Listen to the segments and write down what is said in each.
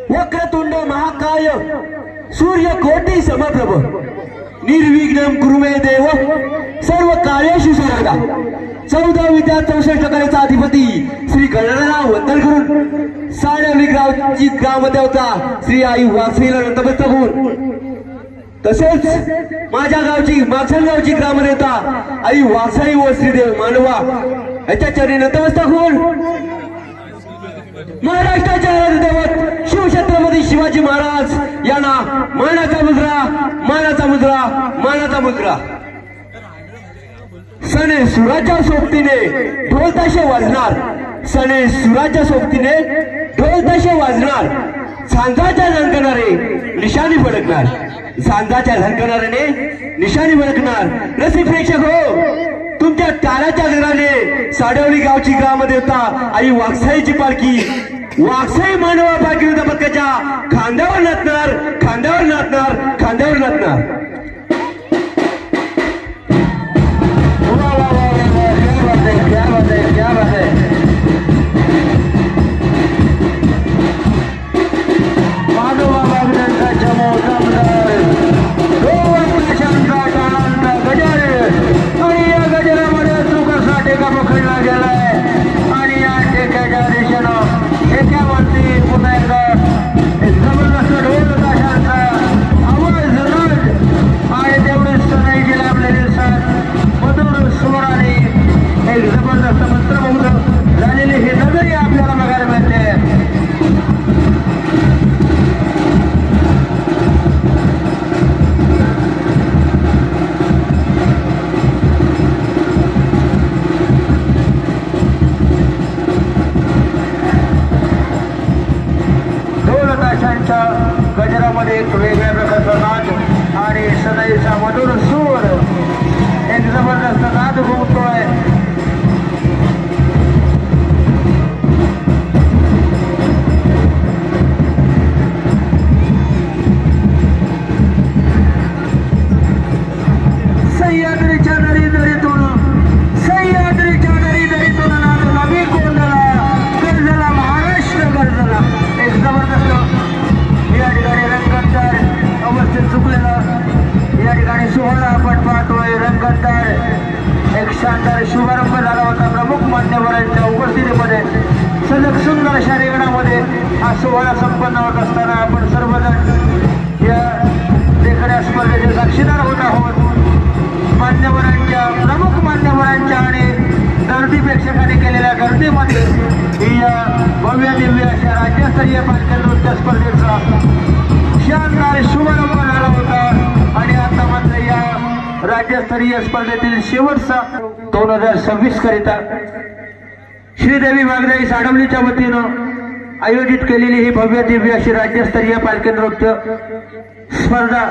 वक्रतुंड महाकाय सूर्यकोटी समप्रभ निर्विघ्नं कुरु मे देव सर्व कार्येषु सर्वदा 14 विद्या 64 कलेचा अधिपती श्री गणराव वंदन करून साडेवली गावची ग्रामदेवता श्री आई वासवीला नतमस्तक होऊन तसेच माझ्या गावची मागच्या गावची ग्रामदेवता आई वासाई व श्रीदेव मानवा याच्या चरणी नतमस्तक होऊन महाराष्ट्राचे दैवत शिवछत्रपती शिवाजी महाराज यांना मानाचा मुद्रा मानाचा मुद्रा मानाचा मुद्रा सणे सुराच्या सोबतीने ढोल ताशे वाजणार सणे सुराच्या सोबतीने ढोल ताशे वाजणार सांजाच्या झणकणारे निशाणी फडकणार सांजाच्या झणकणाऱ्याने निशाणी फडकणार रसिक प्रेक्षक हो तुमच्या टाळ्याच्या गजराने साडेवली गावची ग्रामदेवता आई वाघसाईची पालखी वाघसाई मानवा पालखी पथकाच्या खांद्यावर नाचणार खांद्यावर नाचणार खांद्यावर नाचणार क्या बात है क्या बात है मानवा बागड्यांचा चमो दमदार टेका पकडला गेलाय आणि या टेक्याच्या दिशेनं एकावरती पुन्हा एकदा एक जबरदस्त ढोल ताशांचा आवाज रड आणि तेवढी सनईची लाभलेली साथ मधुर स्वराने एक जबरदस्त मंत्रमुग्ध झालेली ही नगरी आपल्याला बघायला मिळते गजरामध्ये एक वेगळ्या प्रकारचा नाद आणि सनईचा मधुर सूर एक जबरदस्त नाद घुमतोय सह्याद्रीच्या दरीतून नाद नवी कोंडला गरजला महाराष्ट्र गरजला एक जबरदस्त या ठिकाणी रंगतदार अवस्थेत चुकलेला या ठिकाणी सोहळा आपण पाहतोय रंगतदार एक शानदार शुभारंभ झाला होता प्रमुख मान्यवरांच्या उपस्थितीमध्ये सलग सुंदर अशा रिंगणामध्ये हा सोहळा संपन्न होत असताना आपण सर्वजण या देखण्या स्पर्धेचे साक्षीदार होत आहोत मान्यवरांच्या प्रमुख मान्यवरांच्या आणि गर्दी प्रेक्षकांनी केलेल्या गर्दीमध्ये ही भव्य दिव्य अशा राज्यस्तरीय पालखी नृत्य स्पर्धेचा शानदार शुभारंभ झाला होता आणि आता मात्र या राज्यस्तरीय स्पर्धेतील शेवटचा 2026 करिता श्रीदेवी वाघजाई साडवलीच्या वतीनं आयोजित केलेली ही भव्य दिव्य अशी राज्यस्तरीय पालखी नृत्य स्पर्धा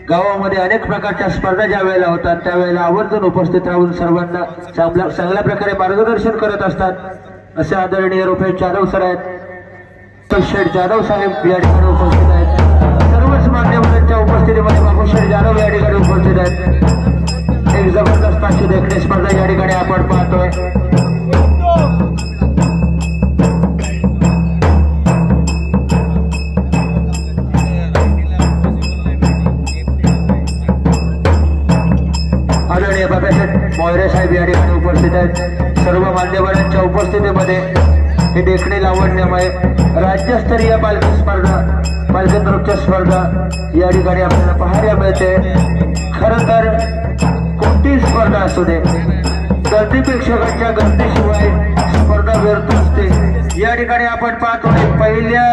गावामध्ये अनेक प्रकारच्या स्पर्धा ज्या वेळेला होतात त्यावेळेला आवर्जून उपस्थित राहून सर्वांना चांगल्या प्रकारे मार्गदर्शन करत असतात असे आदरणीय रुपेश जाधव सर आहेत शेठ जाधव साहेब या ठिकाणी उपस्थित आहेत सर्वच मान्यवरांच्या उपस्थितीमध्ये बाबूशेठ जाधव या ठिकाणी उपस्थित आहेत एक जबरदस्त अशी देखणी स्पर्धा या ठिकाणी आपण पाहतोय साहेब या ठिकाणी उपस्थित आहेत. सर्व मान्यवरांच्या उपस्थितीमध्ये हे देखणे लावण्यामुळे राज्यस्तरीय पालखी स्पर्धा पालखी नृत्य स्पर्धा या ठिकाणी आपल्याला पाहायला मिळते. खरं तर कोणती स्पर्धा असू दे गर्दी प्रेक्षकांच्या गर्दीशिवाय स्पर्धा व्यर्थ असते. या ठिकाणी आपण पाहतो पहिल्या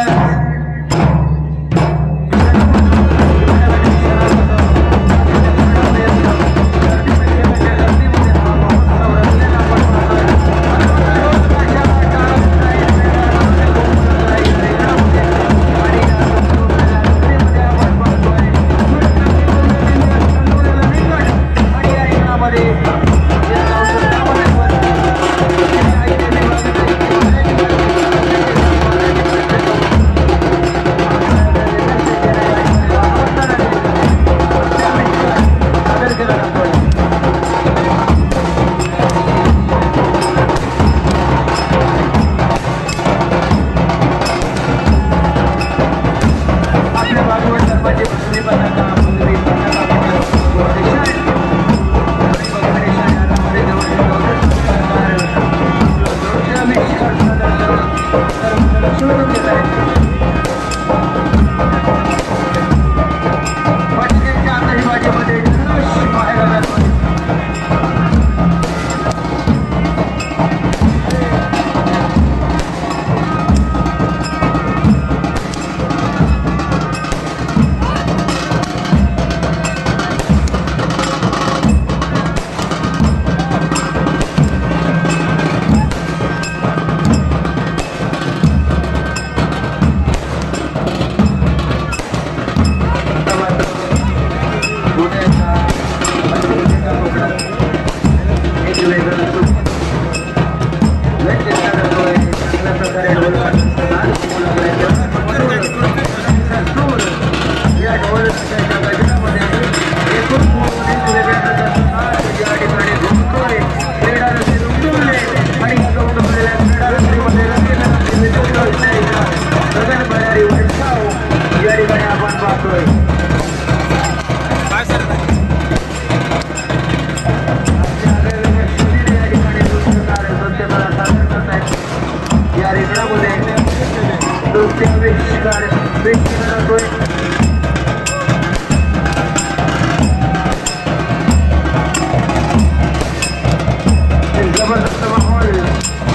जबरदस्त माहोल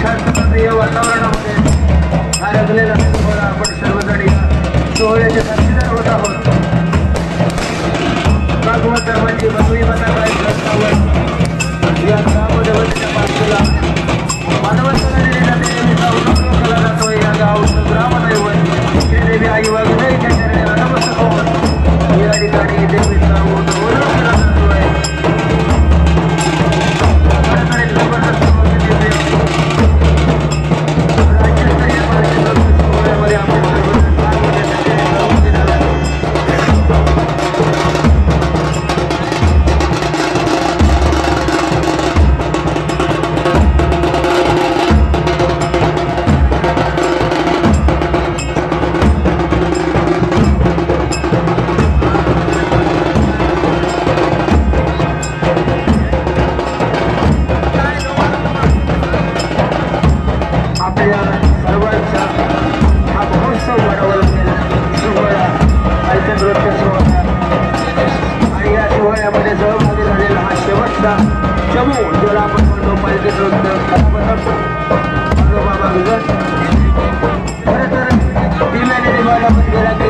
शांततेय वातावरणामध्ये हा रंगलेला सोहळा आपण सर्वजण या सोहळ्याचे साक्षीदार होत आहोत. भागवत धर्माची भगवी पताका रस्त्यावर या गावामध्ये वरच्या बाजूला मानवताला देवीचा उत्सव केला जातोय. या गावचं ग्रामदैवत श्रीदेवी आई वाघुदेवीच्या चरणी नतमस्तक होऊन या ठिकाणी देवीचा उत्सव केला जातोय.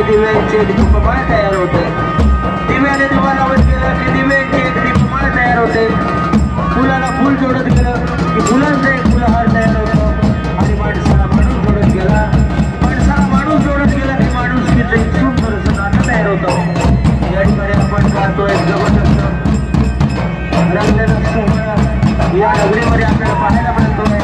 दिव्यांचे दीपमाळ तयार होते. दिव्याने दिवाणावर गेलं की दिव्यांची एक दीपमाळ तयार होते. फुलाला फुल जोडत गेलं की फुलांचा एक फुलहार तयार होतो. आणि माणसाला माणूस जोडत गेला माणसाला माणूस जोडत गेला की माणुसकीचं एक सुंदर असं नातं तयार होतं. या ठिकाणी आपण पाहतोय जबरदस्त रंगलेला सोहळा या नगरीमध्ये आपल्याला पाहायला मिळतोय.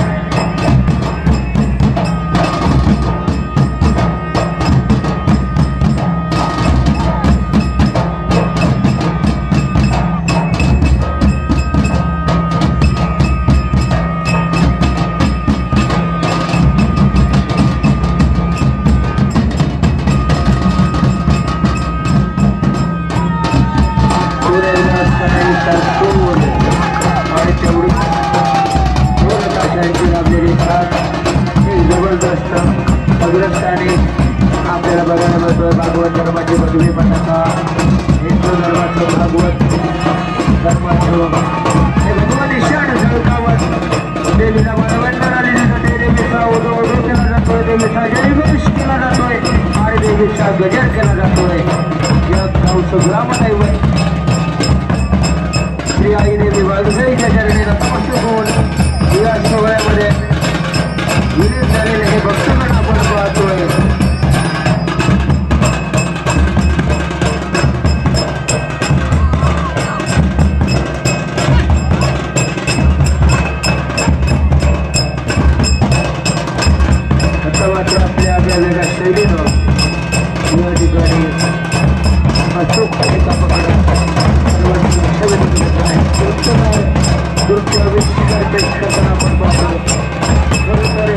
धर्माची पदवी पताका हिंदू धर्माचं भागवत धर्माचं हे भगवान ईशान झळकावत देवीला वरवंदन आलेली जाते देवीचा उदो केला जातोय देवीचा जयघोष केला जातोय आणि देवीचा गजर केला जातोय या गावचं ग्रामदैवत श्री आई देवी वाघजाईच्या चरणी नतमस्तक होऊन या सोहळ्यामध्ये विलीन झालेले हे भक्तगण आपण पाहतोय आता मात्र आपल्या वेगळ्या शैलीनं या ठिकाणी अचूक एका नृत्य आविष्कार प्रेक्षकांना आपण पाहतो खरोखर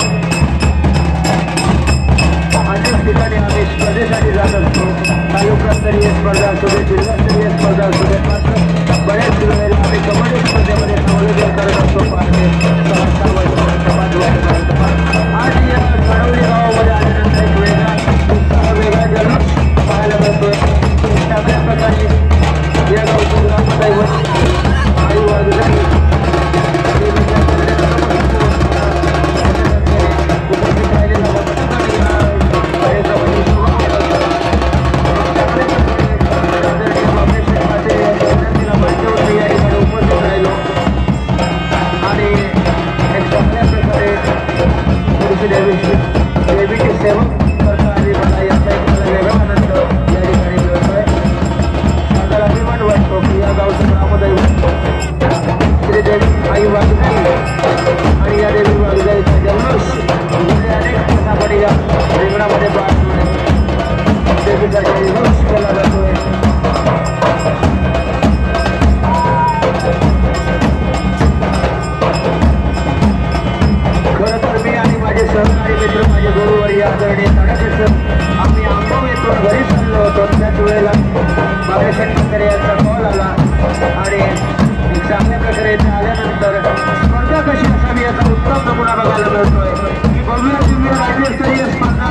अनेक ठिकाणी आम्ही स्पर्धेसाठी जात असतो तालुकास्तरीय स्पर्धा असू दे जिल्हास्तरीय स्पर्धा असू दे मात्र बऱ्याच वेळेला आम्ही कबड्डी स्पर्धेमध्ये संयोजन करत असतो पाहते 6-6 वर्षापर्यंत आज या कळवली गावामध्ये आल्यानंतर एक वेगळा उत्साह वेगळा जल्लोष पाहायला मिळतोय चांगल्या प्रकारे या गावचं ग्रामदैवत आई वाघजाई देवीची सेवा करता आली मला याचा एक वेगळा आनंद या ठिकाणी मिळतोय माझा अभिमान वाटतो की या गावचं ग्रामदैवत श्री देवी आई वाघजाई आणि या देवी वाघजाईचा जल्लोष अनेक आपण या रिंगणामध्ये पाहतोय देवीचा जल्लोष केला जातोय खरं तर मी आणि माझे सहकारी मित्र माझे गुरुवारी आदरणीय तडकेसर आम्ही आंबव येथून घरी चाललो होतो त्याच वेळेला बागेशंकर यांचा कॉल आला आणि एक चांगल्या प्रकारे इथे आल्यानंतर स्पर्धा कशी असावी याचा उत्तम नमुना बघायला मिळतोय की भव्य दिव्य राज्यस्तरीय स्पर्धा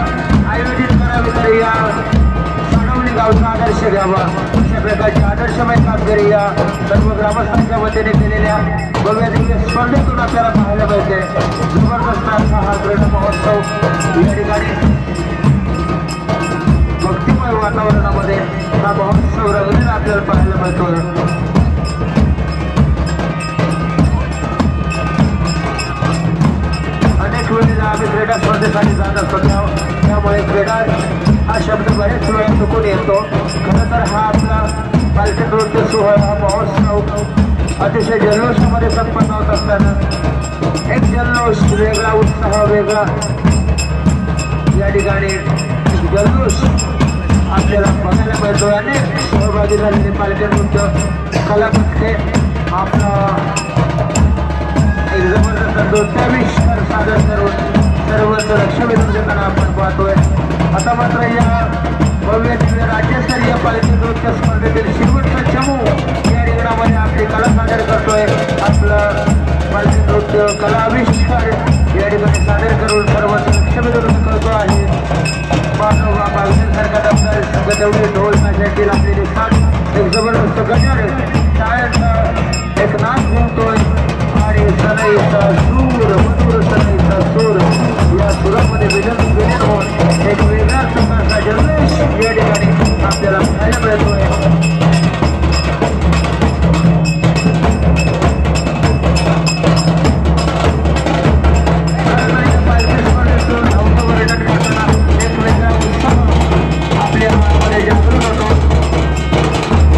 आयोजित करावी तर या सडवली गावचा आदर्श घ्यावा अशा प्रकारची आदर्शमय कामगिरी या सर्व ग्रामस्थांच्या वतीने केलेल्या भव्य दिव्य स्पर्धेतून आपल्याला पाहायला मिळते जबरदस्त असा हा क्रीडा महोत्सव या ठिकाणी भक्तिमय वातावरणामध्ये हा महोत्सव रंगलेला आपल्याला पाहायला मिळतो अनेक वेळेला आम्ही क्रीडा स्पर्धेसाठी जात असतो त्यामुळे क्रीडा हा शब्द बरेच वेळा चुकून येतो खरं तर हा आपला पालखी नृत्य सोहळा हा महोत्सव अतिशय जल्लोषामध्ये संपन्न होत असताना एक जल्लोष वेगळा उत्साह वेगळा या ठिकाणी जल्लोष आपल्याला बघायला मिळतो अनेक सहभागी झालेले पालखी नृत्य कलापथके आपला एक जबरदस्त नृत्याविष्कार सादर करून सर्वच लक्षवेधकांना आपण पाहतोय आता मात्र या भव्य दिव्य राज्यस्तरीय पालखी नृत्य स्पर्धेतील शेवटचा चमू या रिंगणामध्ये आपली कला सादर करतोय आपलं पालखी नृत्य कला आविष्कार या ठिकाणी सादर करून सर्वच लक्षवेधक करतो आहे मानव बागेसारखा दफ्तर संगतेवढी ढोल ताशातील आपली साथ एक जबरदस्त गजर टाळ्यांचा एक नाच घुमतोय आणि सनईचा सूर मधुर सनईचा सूर या सुरामध्ये विलीन होऊन एक वेगळ्याच प्रकारचा जल्लोष या ठिकाणी आपल्याला पाहायला मिळतोय आपल्या मनामध्ये जागृत होतो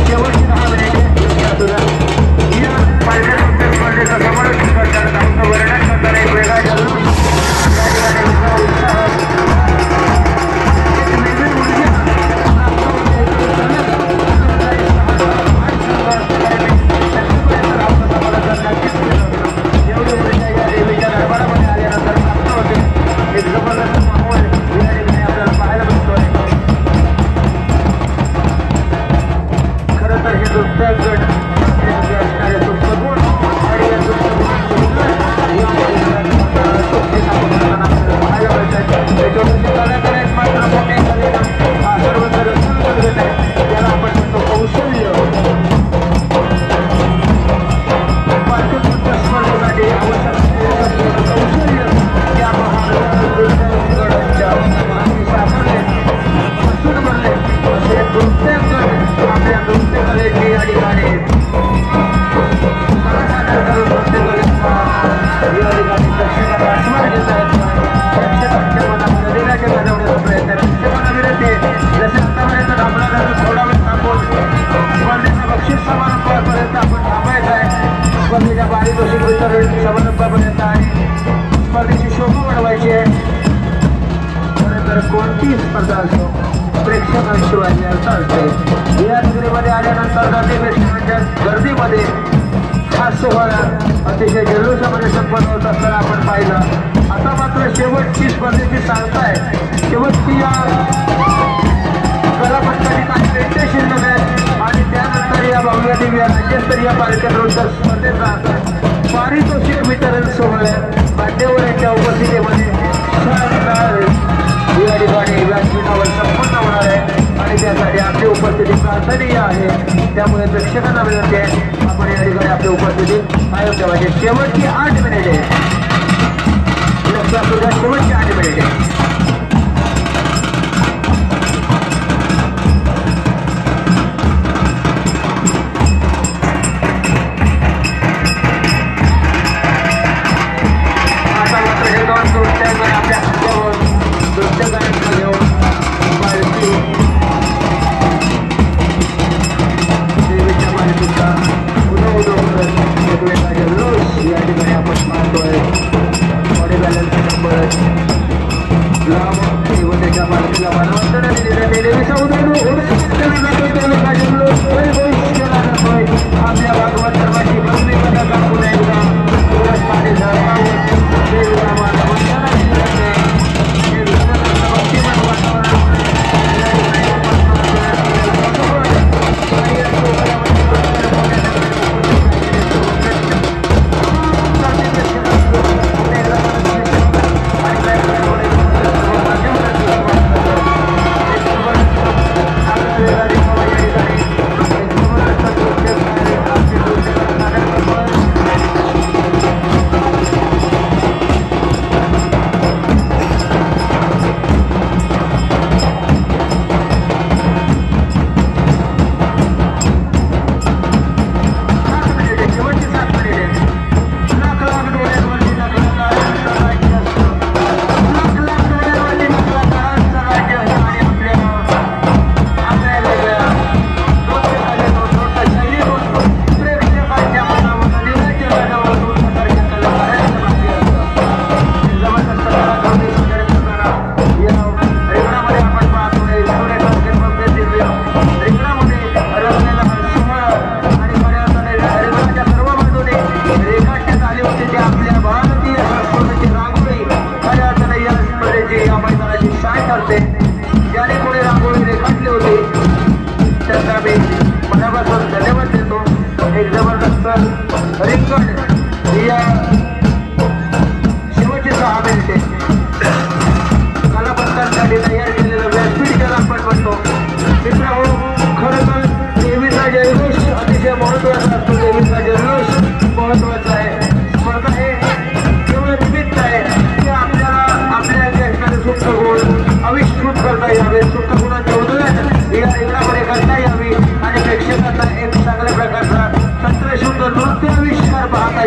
शेवटची 10 मिनिटे या पालखी नृत्य स्पर्धेचा समावेश करताना वर्णन करताना एक वेगळा जल्लोष या ठिकाणी उत्साह वितरण समारंभापर्यंत आणि स्पर्धेची शोभा वाढवायची आहे. खरं तर कोणतीही स्पर्धा असो प्रेक्षकांशिवाय व्यर्थ असते. या नगरीमध्ये आल्यानंतर जाती प्रेक्षकांच्या गर्दीमध्ये हा सोहळा अतिशय जल्लोषामध्ये संपन्न होत असताना आपण पाहिलं. आता मात्र शेवटची स्पर्धेची सांगताय शेवटची या कलापथकाची काही मिनिटे शिल्लक आहेत आणि त्यानंतर या भव्य दिव्य राज्यस्तरीय बालक नृत्य स्पर्धेचा पारितोषिक वितरण सोहळा मान्यवर यांच्या उपस्थितीमध्ये या ठिकाणी व्यासपीठावर संपन्न होणार आहे आणि त्यासाठी आपली उपस्थिती प्रार्थनीय आहे. त्यामुळे प्रेक्षकांना विनंती आहे आपण या ठिकाणी आपली उपस्थिती कायम ठेवायची. शेवटची 8 मिनिटे लक्षात सुद्धा शेवटची 8 मिनिटे. आपल्या भागवत धर्माची भव्य कथा दाखवून एकदा करता यावी आणि प्रेक्षकांना एक चांगल्या प्रकारचा तंत्रशुद्ध नृत्य आविष्कार पाहता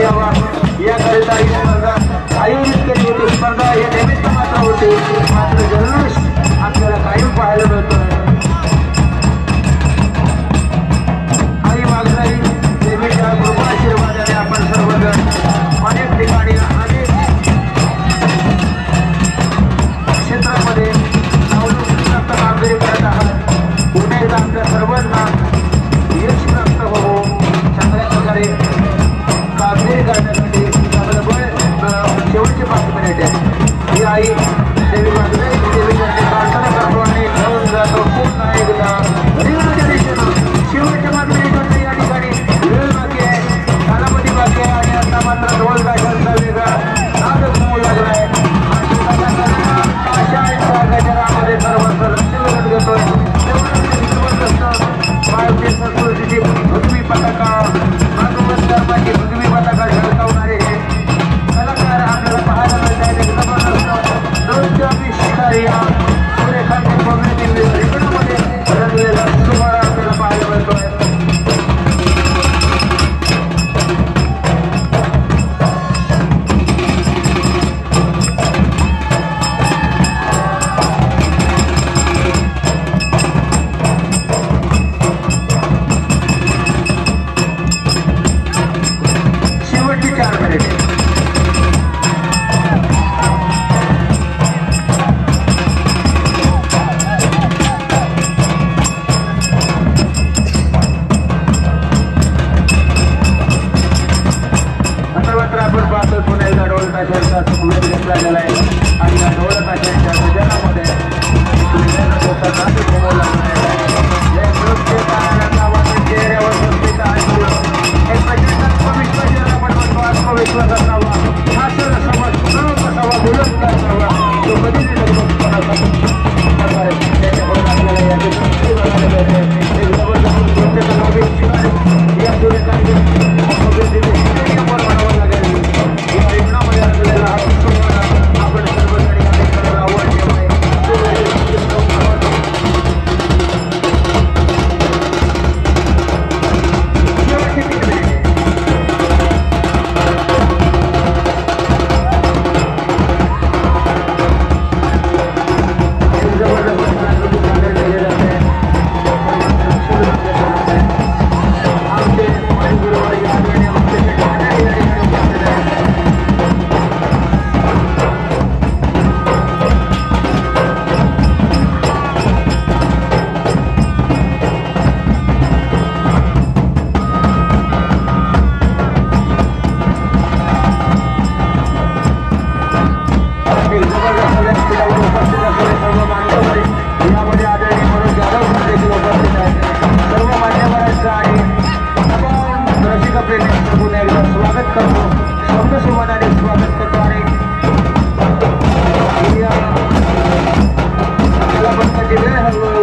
आपली वेळ हळूहळू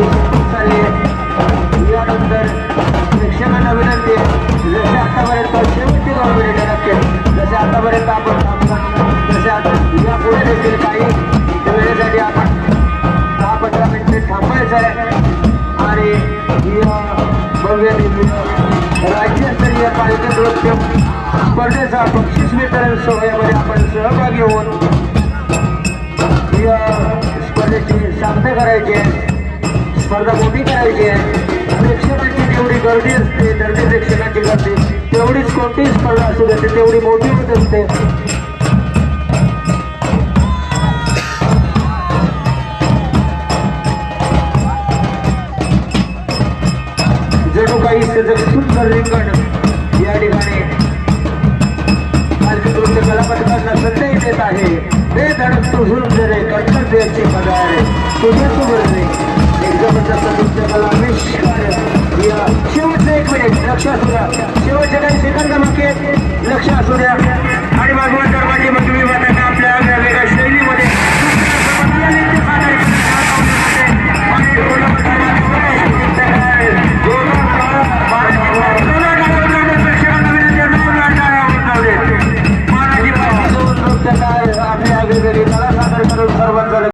चालली आहे. यानंतर प्रेक्षकांना विनंती आहे, जसे आतापर्यंत शेवटची 2 मिनिटं नक्की जसे आतापर्यंत आपण तसे आता यापुढे देखील काही वेळेसाठी आपण 10-15 मिनिटे थांबायचं आहे आणि या भव्य राज्यस्तरीय पालखी नृत्य स्पर्धेचा बक्षीस वितरण सोहळ्यामध्ये आपण सहभागी होऊन या स्पर्धेची सांगता करायची आहे, स्पर्धा मोठी करायची आहे. प्रेक्षकांची जेवढी गर्दी असते दर्दी प्रेक्षकांची गर्दी तेवढीच कोणतीही स्पर्धा असू देते तेवढी मोठी होत असते. जणू काही सजग सुंदर रिंगण या ठिकाणी पालखी नृत्य कलापथकांना संदेश देत आहे. बेधडक तुझून जरे कर्तव्याची पदार तुझे सुबरणे एक जबरदस्त नृत्य कला आविष्कार. या शेवटचं 1 मिनिट लक्ष असू द्या, शेवटचे काही सेकंद बाकी आहेत, लक्ष असू द्या आणि भगवान दरबाजी मग विभागांना आपल्या वेगवेगळ्या शैलीमध्ये